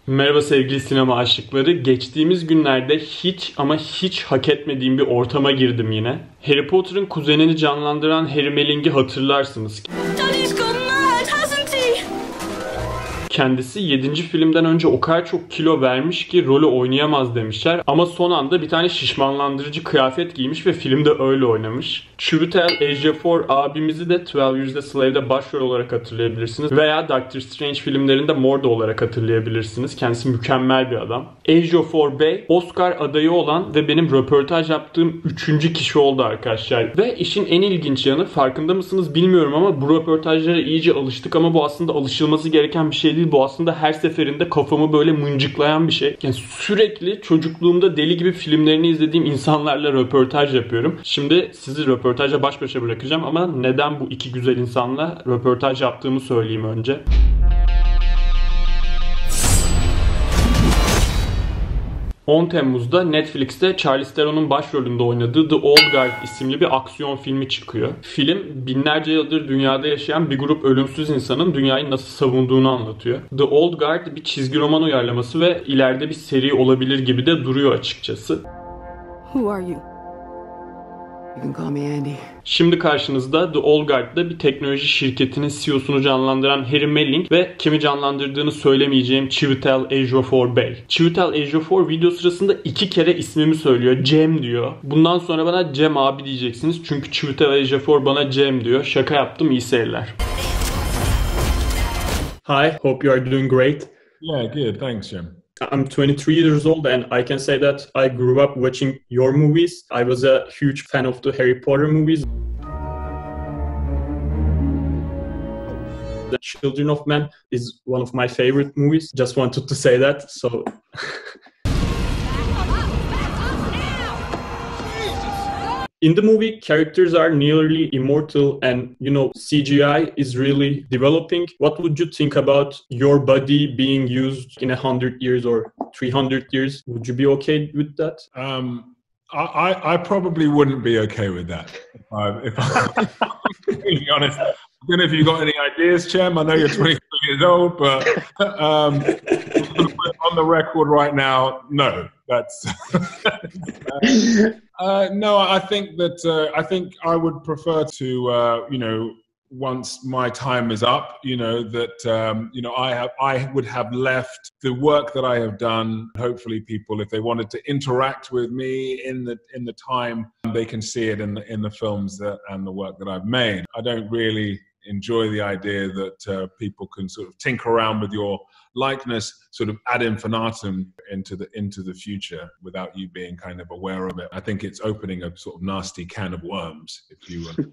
Merhaba sevgili sinema aşıkları. Geçtiğimiz günlerde hiç ama hiç hak etmediğim bir ortama girdim yine. Harry Potter'ın kuzenini canlandıran Harry Melling'i hatırlarsınız. Kendisi 7. filmden önce o kadar çok kilo vermiş ki rolü oynayamaz demişler. Ama son anda bir tane şişmanlandırıcı kıyafet giymiş ve filmde öyle oynamış. Chiwetel Ejiofor abimizi de 12 Years a Slave'de başrol olarak hatırlayabilirsiniz. Veya Doctor Strange filmlerinde Mordo olarak hatırlayabilirsiniz. Kendisi mükemmel bir adam. Ejiofor Bey Oscar adayı olan ve benim röportaj yaptığım 3. kişi oldu arkadaşlar. Ve işin en ilginç yanı, farkında mısınız bilmiyorum ama bu röportajlara iyice alıştık ama bu aslında alışılması gereken bir şey değil. Bu aslında her seferinde kafamı böyle mıncıklayan bir şey. Yani sürekli çocukluğumda deli gibi filmlerini izlediğim insanlarla röportaj yapıyorum. Şimdi sizi röportajla baş başa bırakacağım ama neden bu iki güzel insanla röportaj yaptığımı söyleyeyim önce. 10 Temmuz'da Netflix'te Charlize Theron'un başrolünde oynadığı The Old Guard isimli bir aksiyon filmi çıkıyor. Film binlerce yıldır dünyada yaşayan bir grup ölümsüz insanın dünyayı nasıl savunduğunu anlatıyor. The Old Guard bir çizgi roman uyarlaması ve ileride bir seri olabilir gibi de duruyor açıkçası. Who are you? You can call me Andy. Şimdi karşınızda The Old Guard'da bir teknoloji şirketinin CEO'sunu canlandıran Harry Melling ve kimi canlandırdığını söylemeyeceğim Chiwetel Ejiofor Bey. Chiwetel Ejiofor video sırasında 2 kere ismimi söylüyor. Cem diyor. Bundan sonra bana Cem abi diyeceksiniz. Çünkü Chiwetel Ejiofor bana Cem diyor. Şaka yaptım, iyi seyirler. Hi, hope you are doing great. Yeah, good. Thanks, Jim. I'm 23 years old and I can say that I grew up watching your movies. I was a huge fan of the Harry Potter movies. The Children of Men is one of my favorite movies. Just wanted to say that. So in the movie, characters are nearly immortal and, CGI is really developing. What would you think about your body being used in 100 years or 300 years? Would you be okay with that? I probably wouldn't be okay with that, if I'm being honest. I don't know if you've got any ideas, Chem. I know you're 23 years old, but on the record right now, no. That's no. I think that I think I would prefer to once my time is up, I would have left the work that I have done. Hopefully, people, if they wanted to interact with me in the time, they can see it in the films and the work that I've made. I don't really enjoy the idea that people can sort of tinker around with your likeness sort of ad infinitum into the future without you being kind of aware of it. I think it's opening a sort of nasty can of worms if you go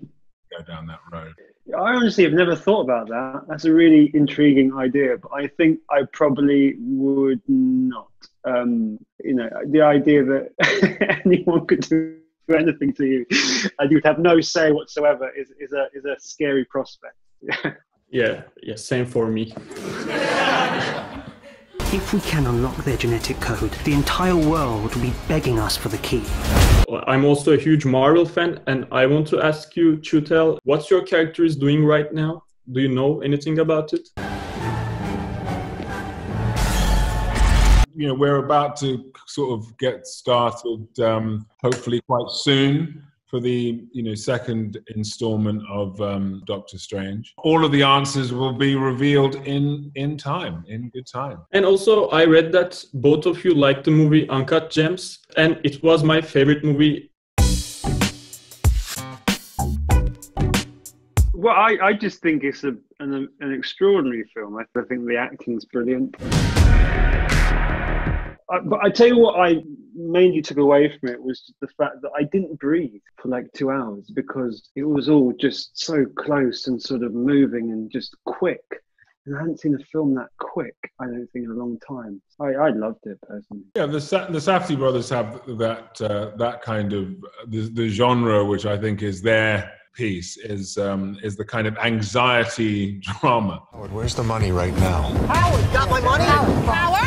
down that road. I honestly have never thought about that. That's a really intriguing idea, but I think I probably would not. The idea that anyone could do anything to you and you would have no say whatsoever is a scary prospect. Yeah, same for me. If we can unlock their genetic code, the entire world will be begging us for the key. I'm also a huge Marvel fan, and I want to ask you, Chiwetel, what's your character is doing right now? Do you know anything about it? We're about to sort of get started, hopefully quite soon, for the second installment of Doctor Strange. All of the answers will be revealed in time, in good time. And also, I read that both of you liked the movie Uncut Gems, and it was my favorite movie. Well, I just think it's an extraordinary film. I think the acting's brilliant. But I tell you what I mainly took away from it was the fact that I didn't breathe for like 2 hours because it was all just so close and sort of moving and just quick. And I hadn't seen a film that quick, I don't think, in a long time. I loved it personally. Yeah, the Safdie brothers have that kind of the genre, which I think is their piece, is the kind of anxiety drama. Howard, where's the money right now? Howard, got my money? Howard!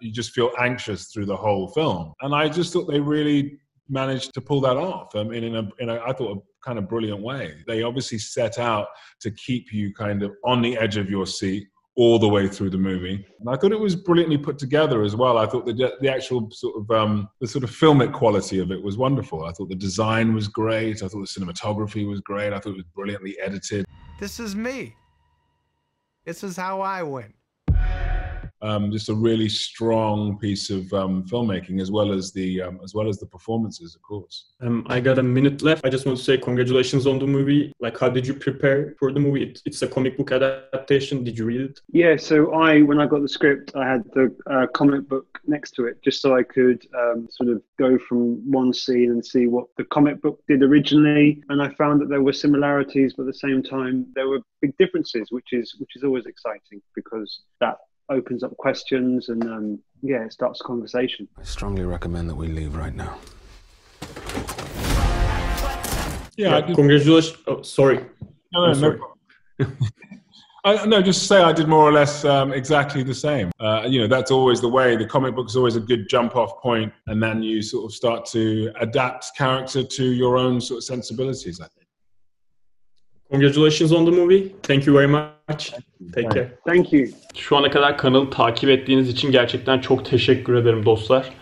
You just feel anxious through the whole film, and I just thought they really managed to pull that off. I mean, I thought a kind of brilliant way. They obviously set out to keep you kind of on the edge of your seat all the way through the movie. And I thought it was brilliantly put together as well. I thought the actual sort of the sort of filmic quality of it was wonderful. I thought the design was great. I thought the cinematography was great. I thought it was brilliantly edited. This is me. This is how I win. Just a really strong piece of filmmaking, as well as the performances, of course. I got a minute left. I just want to say congratulations on the movie. Like, how did you prepare for the movie? It's a comic book adaptation. Did you read it? Yeah, so when I got the script, I had the comic book next to it, just so I could sort of go from one scene and see what the comic book did originally. And I found that there were similarities, but at the same time, there were big differences, which is always exciting, because that opens up questions and it starts a conversation. I strongly recommend that we leave right now. Yeah, congratulations. Oh, sorry. No, sorry. No, just to say I did more or less exactly the same. That's always the way. The comic book is always a good jump-off point, and then you sort of start to adapt character to your own sort of sensibilities, I think. Congratulations on the movie. Thank you very much. Take care. Thank you. Şu ana kadar kanalı takip ettiğiniz için gerçekten çok teşekkür ederim dostlar.